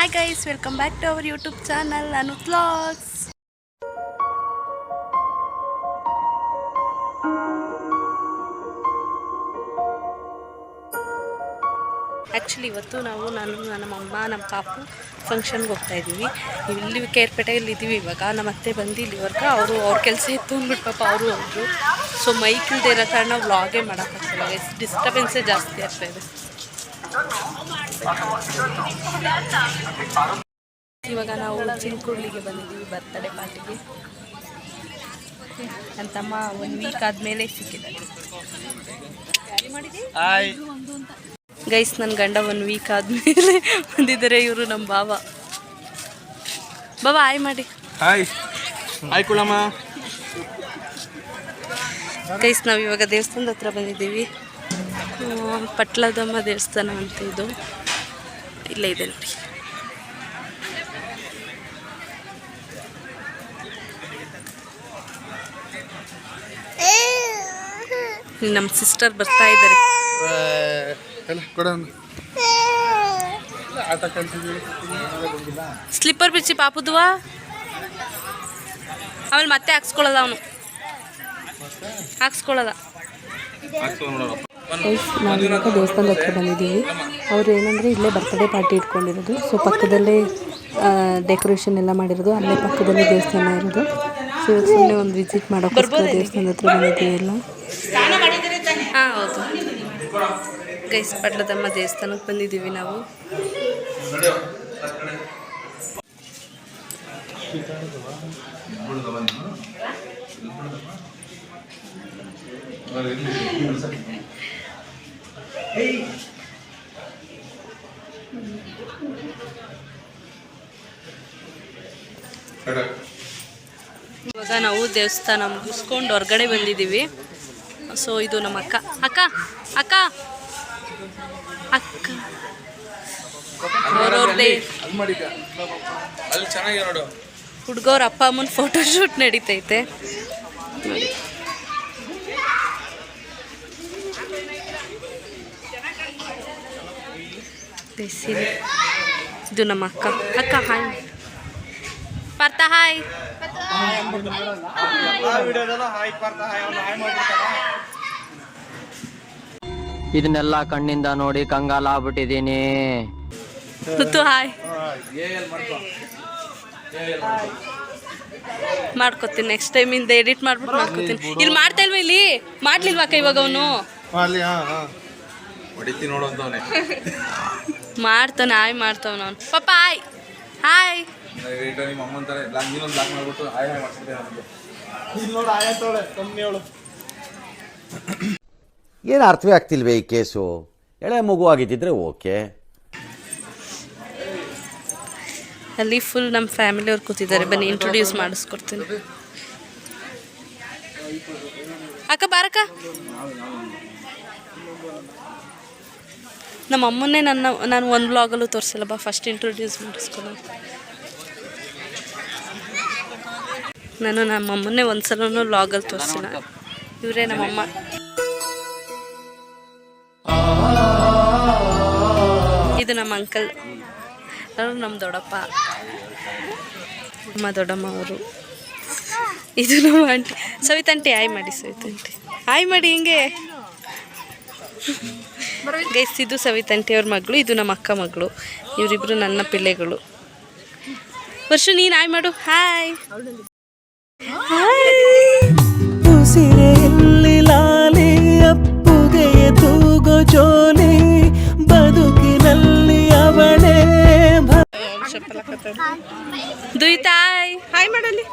Hi guys, welcome back to our YouTube channel Anu Vlogs. Actually ಇವತ್ತು ನಾನು ನಮ್ಮಮ್ಮ ನಮ್ಮ ಪಾಪು ಫಂಕ್ಷನ್ಗೆ ಹೋಗ್ತಾ ಇದ್ದೀವಿ. ಇಲ್ಲಿ ಕೇರ್ಪೇಟೆಯಲ್ಲಿ ಇದ್ದೀವಿ ಇವಾಗ. ನಮ್ಮ ಅತ್ತೆ ಬಂದು ಇಲ್ಲಿವರೆಗೆ ಅವ್ರ ಕೆಲಸ ಇತ್ತು ಅಂದ್ಬಿಟ್ಟು ಪಾಪ ಅವರು ಹೋದ್ರು. ಸೊ ಮೈಕ್ ಇಲ್ಲದೆ ಇರೋ ಕಾರಣ ವ್ಲಾಗೇ ಮಾಡೋಕ್ಕಾಗ್ತಿಲ್ಲ, ಡಿಸ್ಟರ್ಬೆನ್ಸೇ ಜಾಸ್ತಿ ಆಗ್ತಾ ಇದೆ. ಇವಾಗ ನಾವು ಚಿನ್ಕುರ್ಳಿಗೆ ಬಂದಿದ್ದೀವಿ ಬರ್ತ್ಡೇ ಪಾರ್ಟಿಗೆ. ನನ್ನ ತಮ್ಮ 1 ವೀಕ್ ಆದಮೇಲೆ ಸಿಕ್ಕಿದ್ದಾರೆ. ಗೈಸ್, ನನ್ನ ಗಂಡ 1 ವೀಕ್ ಆದಮೇಲೆ ಬಂದಿದ್ದಾರೆ. ಇವರು ನಮ್ಮ ಬಾಬಾ. ಆಯ್ ಮಾಡಿ. ಗೈಸ್, ನಾವು ಇವಾಗ ದೇವಸ್ಥಾನದ ಹತ್ರ ಬಂದಿದ್ದೀವಿ. ಪಟ್ಲದಮ್ಮ ದೇವಸ್ಥಾನ ಅಂತ ಇದು ಇಲ್ಲೇ ಇದೆ ನೋಡಿ. ನಮ್ಮ ಸಿಸ್ಟರ್ ಬರ್ತಾ ಇದ್ದಾರೆ. ಸ್ಲಿಪ್ಪರ್ ಬಿಚ್ಚಿ ಪಾಪುದುವಾ, ಆಮೇಲೆ ಮತ್ತೆ ಹಾಕ್ಸ್ಕೊಳ್ಳಲ್ಲ, ಅವನು ಹಾಕ್ಸ್ಕೊಳ್ಳಲ್ಲ. ನಾವು ಇವಾಗ ದೇವಸ್ಥಾನದ ಹತ್ರ ಬಂದಿದ್ದೀವಿ. ಅವರು ಏನಂದರೆ ಇಲ್ಲೇ ಬರ್ತ್ಡೇ ಪಾರ್ಟಿ ಇಟ್ಕೊಂಡಿರೋದು. ಸೊ ಪಕ್ಕದಲ್ಲೇ ಡೆಕೋರೇಷನ್ ಎಲ್ಲ ಮಾಡಿರೋದು, ಅಲ್ಲೇ ಪಕ್ಕದಲ್ಲೇ ದೇವಸ್ಥಾನ ಇರೋದು. ಸೊ ಸುಮ್ಮನೆ ಒಂದು ವಿಸಿಟ್ ಮಾಡೋಕ್ಕೋಸ್ಕರ ದೇವಸ್ಥಾನದ ಹತ್ರ ಬಂದಿದ್ದೀವಿ ಎಲ್ಲ. ಹಾಂ ಹೌದು ಗೈಸ್, ಪಟ್ಲದಮ್ಮ ದೇವಸ್ಥಾನಕ್ಕೆ ಬಂದಿದ್ದೀವಿ ನಾವು. ಇವಾಗ ನಾವು ದೇವಸ್ಥಾನ ಮುಗಿಸ್ಕೊಂಡು ಹೊರಗಡೆ ಬಂದಿದ್ದೀವಿ. ಸೊ ಇದು ನಮ್ಮ ಅಕ್ಕ ಅಕ್ಕ ಅಕ್ಕ ಅಕ್ಕ ಅವ್ರವ್ರದ್ದೇ ಹುಡುಗವ್ರ ಅಪ್ಪ ಅಮ್ಮನ ಫೋಟೋ ಶೂಟ್ ನಡೀತೈತೆ ನೋಡಿ. ಇದು ನಮ್ಮ ಅಕ್ಕ. ಅಕ್ಕ ಹಾಯ್. ಪಾರ್ಥ ಹಾಯ್. ಇದನ್ನೆಲ್ಲ ಕಣ್ಣಿಂದ ನೋಡಿ ಕಂಗಾಲ ಆಗ್ಬಿಟ್ಟಿದೀನಿ. ಹಾಯ್ ಮಾಡ್ಕೊತೀನಿ. ನೆಕ್ಸ್ಟ್ ಟೈಮ್ ಇಂದ ಎಡಿಟ್ ಮಾಡ್ಬಿಟ್ಟು ಮಾಡ್ಕೊತೀನಿ. ಇಲ್ಲಿ ಮಾಡ್ತಾ ಇಲ್ವಾ? ಇಲ್ಲಿ ಮಾಡ್ಲಿಲ್ವಾ ಅಕ್ಕ ಇವಾಗ? ಅವನು ಮಾಡ್ತಾನೆ. ಹಾಯ್ ಮಾಡ್ತಾವ ಅವನು. ಪಾಪ ಹಾಯ್ ಹಾಯ್. ಏನು ಅರ್ಥವೇ ಆಗ್ತಿಲ್ವೇ ಈ ಕೇಸು? ಎಳೆ ಮಗು ಆಗಿದ್ದಿದ್ರೆ ಓಕೆ. ಅಲ್ಲಿ ಫುಲ್ ನಮ್ಮ ಫ್ಯಾಮಿಲಿಯವ್ರು ಕೂತಿದ್ದಾರೆ. ಬನ್ನಿ ಇಂಟ್ರೊಡ್ಯೂಸ್ ಮಾಡಿಸ್ಕೊಡ್ತೀನಿ. ಅಕ್ಕ ಬಾರಕ್ಕ. ನಮ್ಮ ಅಮ್ಮನ್ನೇ ನಾನು ಒಂದು ವ್ಲಾಗಲ್ಲೂ ತೋರಿಸಿಲ್ಲ. ಬಾ ಫಸ್ಟ್ ಇಂಟ್ರೊಡ್ಯೂಸ್ ಮಾಡಿಸ್ಕೊಳ್ಳೋ. ನಾನು ನಮ್ಮ ಅಮ್ಮನ್ನೇ ಒಂದು ಸಲನೂ ವ್ಲಾಗಲ್ಲಿ ತೋರಿಸಿಲ್ಲ. ಇವರೇ ನಮ್ಮಮ್ಮ. ಇದು ನಮ್ಮ ಅಂಕಲ್, ಅವರು ನಮ್ಮ ದೊಡ್ಡಪ್ಪ, ನಮ್ಮ ದೊಡ್ಡಮ್ಮ ಅವರು. ಇದು ನಮ್ಮ ಆಂಟಿ ಸವಿತಂಟಿ. ಆಯ್ ಮಾಡಿ ಸವಿತಂಟಿ, ಆಯ್ ಮಾಡಿ ಹಿಂಗೆ ಗೈಸ್. ಇದು ಸವಿತಂಟಿ ಅವ್ರ ಮಗಳು, ಇದು ನಮ್ಮ ಅಕ್ಕ ಮಗಳು. ಇವರಿಬ್ರು ನನ್ನ ಪಿಳ್ಳೆಗಳು. ವರ್ಷ ನೀನು ಆಯ್ ಮಾಡು. ಹಾಯ್ ಉಸಿರೆಯಲ್ಲಿ ಲಾಲಿ ಅಪ್ಪುಗೆಯ ತೂಗೋ ಜೋಲಿ ಬದುಕಿನಲ್ಲಿ ಅವಳೇ. ದುಯ್ತಾಯ್ ಹಾಯ್ ಮಾಡಲಿ.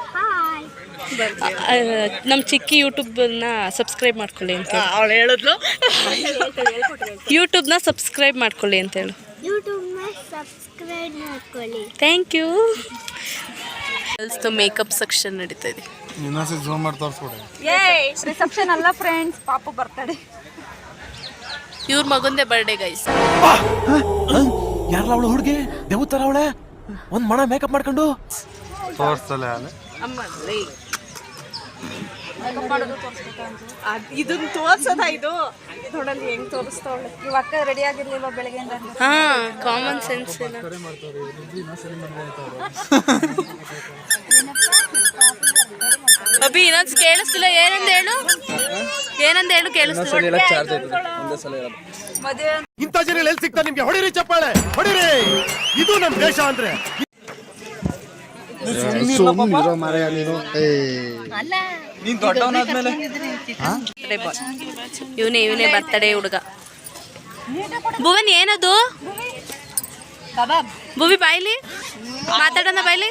ನಮ್ಮ ಚಿಕ್ಕಿ ಯೂಟ್ಯೂಬ್ನ ಸಬ್ಸ್ಕ್ರೈಬ್ ಮಾಡ್ಕೊಳ್ಳಿ ಅಂತ ಅವಳು ಹೇಳಿದ್ಲು. ಯೂಟ್ಯೂಬ್ನ ಸಬ್ಸ್ಕ್ರೈಬ್ ಮಾಡ್ಕೊಳ್ಳಿ ಅಂತ ಹೇಳು. Thank you. ಮೇಕಪ್ ಸೆಕ್ಷನ್ ನಡೀತಾ ಇದೆ. ರಿಸೆಪ್ಷನ್ ಅಲ್ಲ ಫ್ರೆಂಡ್ಸ್, ಪಾಪು ಬರ್ತಡೆ. ಇವ್ರ ಮಗಂದೇ ಬರ್ಡೇ ಗೈಸ್. ಯಾರಲ್ಲ ಅವಳು ಹುಡುಗಿ? ದೇವತರ ಅವಳೆ. ಒಂದ್ ಮಣ ಮೇಕಪ್ ಮಾಡ್ಕೊಂಡು ಅಮ್ಮ ಇದನ್ನ ತೋರ್ಸದ ಇದು ನೋಡಲ್ಲಿ ಹೆಂಗ್ ತೋರಿಸ್ತಾವಳೆ. ಇವ್ ಅಕ್ಕ ರೆಡಿ ಆಗಿರ್ಲಿಲ್ವ ಬೆಳಗ್ಗೆಯಿಂದ? ಹಾ, ಕಾಮನ್ ಸೆನ್ಸ್ ಇಲ್ಲ. ಅಭಿ ಇನ್ನೊಂದು ಕೇಳಿಸ್ತಿಲ್ಲ. ಏನಂದ ಹೇಳು ಕೇಳಿಸ್ತಿಲ್ಲ. ಮದುವೆ ಇಂಥ ಜನ ಎಲ್ಲಿ ಸಿಗ್ತಾರೆ ನಿಮ್ಗೆ? ಹೊಡಿರಿ ಚಪ್ಪಾಳೆ, ಹೊಡಿರಿ. ಇದು ನಮ್ ದೇಶ ಅಂದ್ರೆ. ಇವನೇ ಬರ್ತಡೇ ಹುಡುಗ. ಭುವನ್ ಏನದು? ಭುವಿ ಬಾಯ್ಲಿ ಮಾತಾಡೋಣ, ಬಾಯ್ಲಿ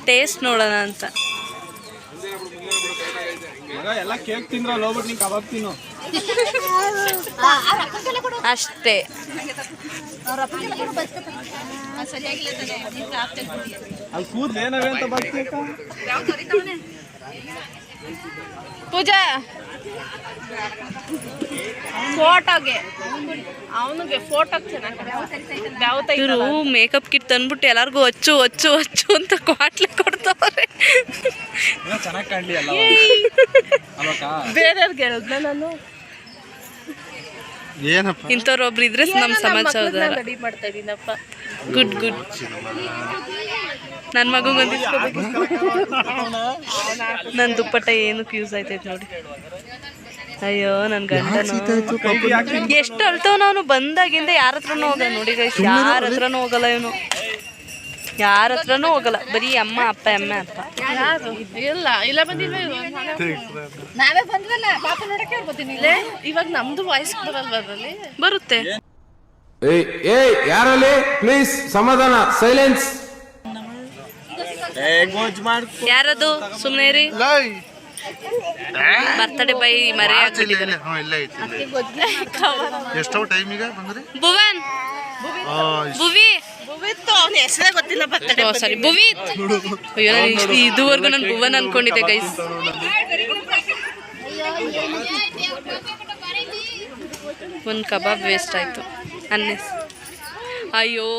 ಟೇಸ್ಟ್ ನೋಡೋಣ ಅಂತ. ಅಷ್ಟೇ. ಪೂಜಾ ಫೋಟೋಗೆ ಅವನಿಗೆ ಫೋಟೋ ಚೆನ್ನಾಗಿ ಇವರು ಮೇಕಪ್ ಕಿಟ್ ತಂದ್ಬಿಟ್ಟು ಎಲ್ಲಾರ್ಗು ಅಚ್ಚು ಅಚ್ಚು ಅಚ್ಚು ಅಂತ ಕ್ವಾಟ್ಲೆ ಕೊಡ್ತಾವ್ರೆ. ಬೇರೆಯವ್ರಿಗೆ ಹೇಳಿದ್ನ ನಾನು. ಇಂಥವ್ರೊಬ್ರು ಇದ್ರೆ ನಮ್ಮ ಸಮಾಜ ರೆಡಿ ಮಾಡ್ತಾ ಇದೀನಪ್ಪ. ಗುಡ್. ನನ್ನ ಮಗುಗೊಂದು ನನ್ನ ದುಪ್ಪಟ್ಟ ಏನಕ್ಕೆ ಯೂಸ್ ಆಯ್ತೈತೆ ನೋಡಿ. ಅಯ್ಯೋ ನನ್ನ ಗಂಡನು ಎಷ್ಟು ಅಳ್ತವನ ಅವನು. ಬಂದಾಗಿಂದ ಯಾರ ಹತ್ರನೂ ಹೋಗಲ್ಲ ನೋಡಿ ಗೈಸ್, ಯಾರ ಹತ್ರನೂ ಹೋಗಲ್ಲ ಇವನು. ಯಾರ ಹತ್ರನೂ ಹೋಗಲ್ಲ, ಬರೀ ಅಮ್ಮ ಅಪ್ಪ. ಯಾರು ಇಲ್ಲ ಬಂದಿಲ್ವ? ನಾವೇ ಬಂದ್ವಲ್ಲ, ಪಾಪ ನೋಡಕ್ಕೆ ಬರ್ತೀನಿ. ಇವಾಗ ನಮ್ದು ವಾಯ್ಸ್ ಬರಲ್ವ ಅದ್ರಲ್ಲಿ? ಬರುತ್ತೆ. ಯಾರಲ್ಲಿ ಪ್ಲೀಸ್ ಸಮಾಧಾನ, ಸೈಲೆನ್ಸ್. ಯಾರದು? ಸುಮ್ಮನೆ ರೀ. ಬರ್ತಡೇ ಬೈ ಮರೆ ಆಗ್ಬಿಟ್ಟಿದ್ದಾರೆ. ಎಷ್ಟೋ ಟೈಮ್ ಈಗ ಬಂದ್ರಿ? ಭುವನ್ ಭುವಿ ಹೆಸರೇ ಗೊತ್ತಿಲ್ಲ. ಬರ್ತಡೇ ಸಾರಿ ಭುವಿ. ಅಯ್ಯೋ ಇದುವರೆಗೂ ನಾನು ಭುವನ್ ಅನ್ಕೊಂಡಿದ್ದೆ ಗೈಸ್. ಒಂದು ಕಬಾಬ್ ವೇಸ್ಟ್ ಆಯ್ತು. ಅಯ್ಯೋ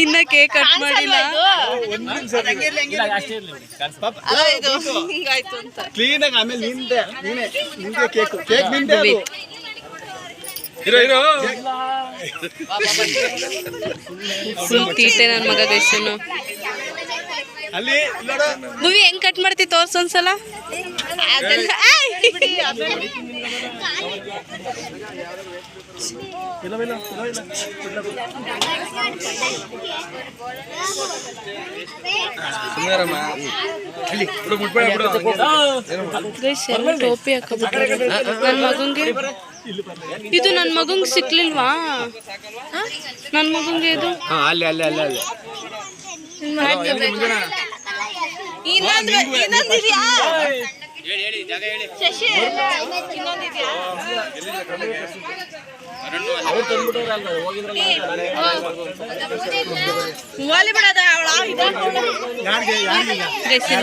ಇನ್ನ ಕೇಕ್ ಕಟ್ ಮಾಡಿಲ್ಲ. ತೀಟೆ ನನ್ನ ಮಗ ಗೈಸನು. ಭುವಿ ಹೆಂಗ್ ಕಟ್ ಮಾಡ್ತಿ ತೋರ್ಸೊಂದ್ಸಲ. ಟೋಪಿ ಹಾಕಬಿಟ್ರೆ ನನ್ನ ಮಗಂಗೆ. ಇದು ನನ್ನ ಮಗಂಗೆ ಸಿಕ್ಲಿಲ್ವಾ? ನನ್ನ ಮಗಂಗೆ ಇದು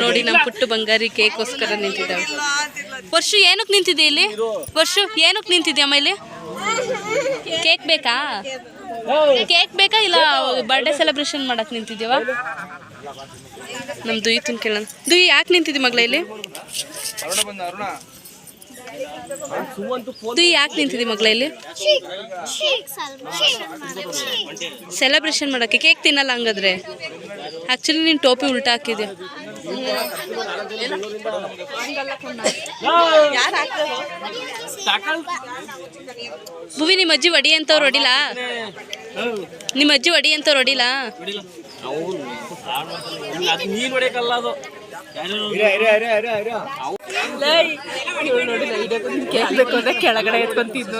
ನೋಡಿ. ನಮ್ಮ ಪುಟ್ಟು ಬಂಗಾರಿ ಕೇಕ್ಗೋಸ್ಕರ ನಿಂತಿದ್ದಾವೆ. ವರ್ಷ ಏನಕ್ಕೆ ನಿಂತಿದೆ ಇಲ್ಲಿ? ವರ್ಷ ಏನಕ್ಕೆ ನಿಂತಿದ್ಯಾ ಅಮ್ಮ ಇಲ್ಲಿ? ಕೇಕ್ ಬೇಕಾ? ಇಲ್ಲ ಬರ್ಡೇ ಸೆಲೆಬ್ರೇಷನ್ ಮಾಡಕ್ ನಿಂತಿದ್ಯವ? ನಮ್ ದುಯ್ತನ್ ಕೇಳೋಣ. ದುಯ್ ಯಾಕೆ ನಿಂತಿದ್ದಿ ಮಗಳ ಇಲ್ಲಿ? ದುಯ್ ಯಾಕೆ ನಿಂತಿದ್ದಿ ಮಗಳ ಇಲ್ಲಿ? ಸೆಲೆಬ್ರೇಷನ್ ಮಾಡಕ್ಕೆ. ಕೇಕ್ ತಿನ್ನಲ್ಲ ಹಂಗಾದ್ರೆ? ಆಕ್ಚುಲಿ ನೀನ್ ಟೋಪಿ ಉಲ್ಟಾ ಹಾಕಿದ್ಯಾ. ಭುವಿ ನಿಮ್ಮ ಅಜ್ಜಿ ಒಡಿ ಅಂತವ್ರು ಹೊಡಿಲ್ಲ? ನಿಮ್ಮ ಅಜ್ಜಿ ಒಡಿ ಅಂತವ್ರು ಹೊಡಿಲ್ಲ? ಕೆಳಗಡೆ ಎತ್ಕೊಂತಿದ್ದು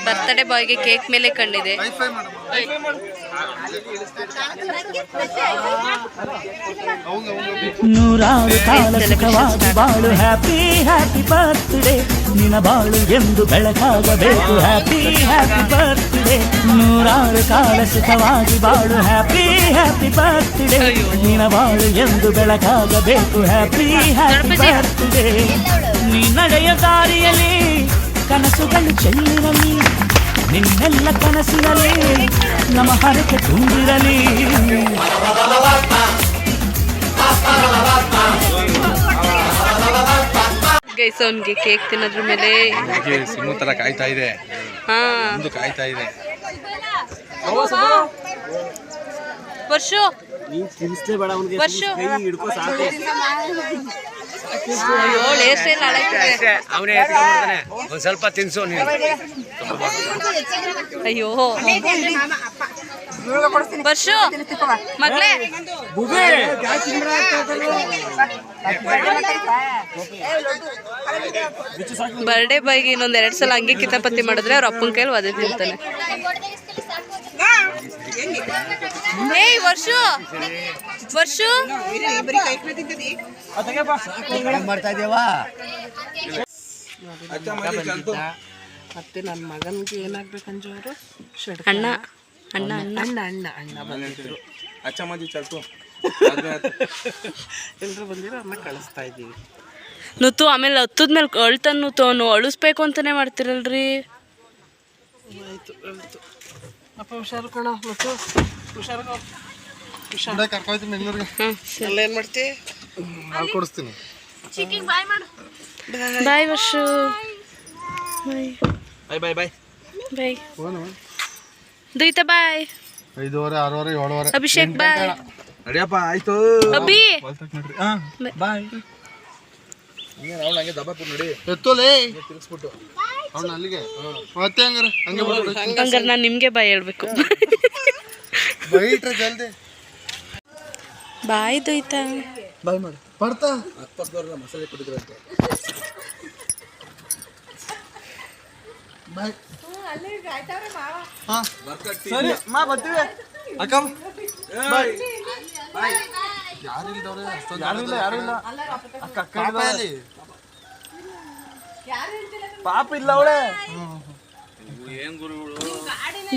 ಬರ್ತಡೇ ಬಾಯ್ಗೆ ಕೇಕ್ ಮೇಲೆ ಕಂಡಿದೆ. ನೂರಾರು ಕಾಲ ಸುಖವಾಗಿ ಬಾಳು. ಹ್ಯಾಪಿ ಹ್ಯಾಪಿ ಬರ್ತ್ಡೇ, ನಿನ್ನ ಬಾಳು ಎಂದು ಬೆಳಕಾಗಬೇಕು. Happy happy birthday. ನೂರಾರು ಕಾಲ ಸುಖವಾಗಿ ಬಾಳು ಹ್ಯಾಪಿ ಹ್ಯಾಪಿ ಬರ್ತ್ಡೇ ನಿನ್ನ ಬಾಳು ಎಂದು ಬೆಳಕಾಗಬೇಕು ಹ್ಯಾಪಿ ಹ್ಯಾಪಿ ಬರ್ತ್ಡೇ ನೀ ನಡೆಯ ದಾರಿಯಲ್ಲಿ ಕನಸುಗಳು ಚೆಲ್ಲಿರಲಿ ನಿನ್ನೆಲ್ಲ ಕನಸಿನಲ್ಲಿ ನಮ್ಮ ಹರಕೆ ತುಂಬಿರಲಿ ಗೈಸ್ ಅವನಿಗೆ ಕೇಕ್ ತಿನ್ನೋದ್ರ ಮೇಲೆ ಸಿಂಹ ತರ ಕಾಯ್ತಾ ಇದೆ, ಹಾ ಕಾಯ್ತಾ ಇದೆ. ವರ್ಷು ಒಂದ್ ಸ್ವಲ್ಪ ತಿನ್ಸು ನೀನು. ಅಯ್ಯೋ ವರ್ಷು ಮಗ್ಲೇ ಬರ್ಡೇ ಬಾಯ್ಗೆ ಇನ್ನೊಂದ್ 2 ಸಲ ಹಂಗೆ ಕಿತಾಪತಿ ಮಾಡಿದ್ರೆ ಅವ್ರ ಅಪ್ಪನ ಕೈಲಿ ಒದೆ ತಿಂತಾನೆ. ಏಯ್ ವರ್ಷು ಮತ್ತೆ ನನ್ನ ಮಗನಿಗೆ ಏನಾಗ್ಬೇಕಂಜೋರು ಅಣ್ಣ ಅಣ್ಣ ಅಣ್ಣ ಅಣ್ಣ ಅಣ್ಣ ಅಣ್ಣ ಬಂದಿದ್ರು, ಎಲ್ಲರೂ ಬಂದಿರೋ ಅಮ್ಮ ಕಳಿಸ್ತಾ ಇದ್ದೀವಿ. ನುತ್ತು ಆಮೇಲೆ ಹತ್ತದ್ಮೇಲೆ ಅಳ್ತಾನ ನುತ್ತು ಅವನು ಅಳಿಸ್ಬೇಕು ಅಂತಾನೆ ಮಾಡ್ತಿರಲ್ರಿ. ಆಯ್ತು ಆಯ್ತು ಅಪ್ಪ ಹುಷಾರು ಕಣ ಮತ್ತು ಹುಷಾರು ಕರ್ಕೊಯ್ತೀನಿ ಬೆಂಗಳೂರಿಗೆ. ಎಲ್ಲ ಏನು ಮಾಡ್ತಿ ಹಾಲು ಕೊಡಿಸ್ತೀನಿ. ಬಾಯ್ ವರ್ಷು ಬಾಯ್ ಬಾಯ್ ಬಾಯ್ ಬಾಯ್ ದುಯ್ತ ಬಾಯ್ 5:30, 6:30, 7:30. ಅಭಿಷೇಕ್ ಬಾಯ್ ನಡಿಯಪ್ಪ ಆಯ್ತು. ಅಭಿ ಬಾಯ್. ಎತ್ತೋಲೆ ಅವ್ನ ಅಲ್ಲಿಗೆ ಮತ್ತೆ ಹಂಗಾರೆ ನಾನು ನಿಮಗೆ ಬಾಯ್ ಹೇಳ್ಬೇಕು. ಬೈಟ್ರೆ ಜಲ್ದಿ ಬಾಯ್ ದುಯ್ತ ಬಾಯ್ ಮಾಡಿ ಬರ್ತಾ ಬಾಯ್. ಸರಿ ಮಾ ಬರ್ತೀವಿ ಅಕ್ಕ. ಬಾಯ್. ಯಾರಿಲ್ದವ್ರೆ ಯಾರಿಲ್ಲ ಅಕ್ಕ ಪಾಪ ಇಲ್ಲ ಅವಳೆ.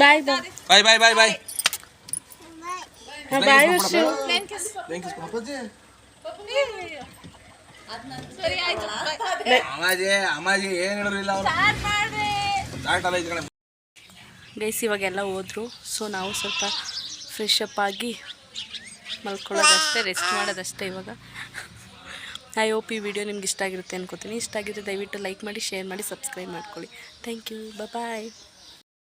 ಬಾಯ್ ಬಾಯ್ ಬಾಯ್ ಬಾಯ್ ಬಾಯ್ ಬಾಯ್ ವರ್ಷು ಅಮ್ಮಾಜಿ ಏನ್ ಹೇಳಿಲ್ಲ ಗೈಸ್ ಇವಾಗೆಲ್ಲ ಹೋದ್ರು. ಸೊ ನಾವು ಸ್ವಲ್ಪ ಫ್ರೆಶ್ ಅಪ್ ಆಗಿ ಮಲ್ಕೊಳ್ಳೋದಷ್ಟೇ, ರೆಸ್ಟ್ ಮಾಡೋದಷ್ಟೇ ಇವಾಗ. ಐ ಹೋಪ್ ಈ ವಿಡಿಯೋ ನಿಮ್ಗೆ ಇಷ್ಟ ಆಗಿರುತ್ತೆ ಅನ್ಕೋತೀನಿ. ಇಷ್ಟ ಆಗಿದ್ರೆ ದಯವಿಟ್ಟು ಲೈಕ್ ಮಾಡಿ, ಶೇರ್ ಮಾಡಿ, ಸಬ್ಸ್ಕ್ರೈಬ್ ಮಾಡ್ಕೊಳ್ಳಿ. Thank you, bye.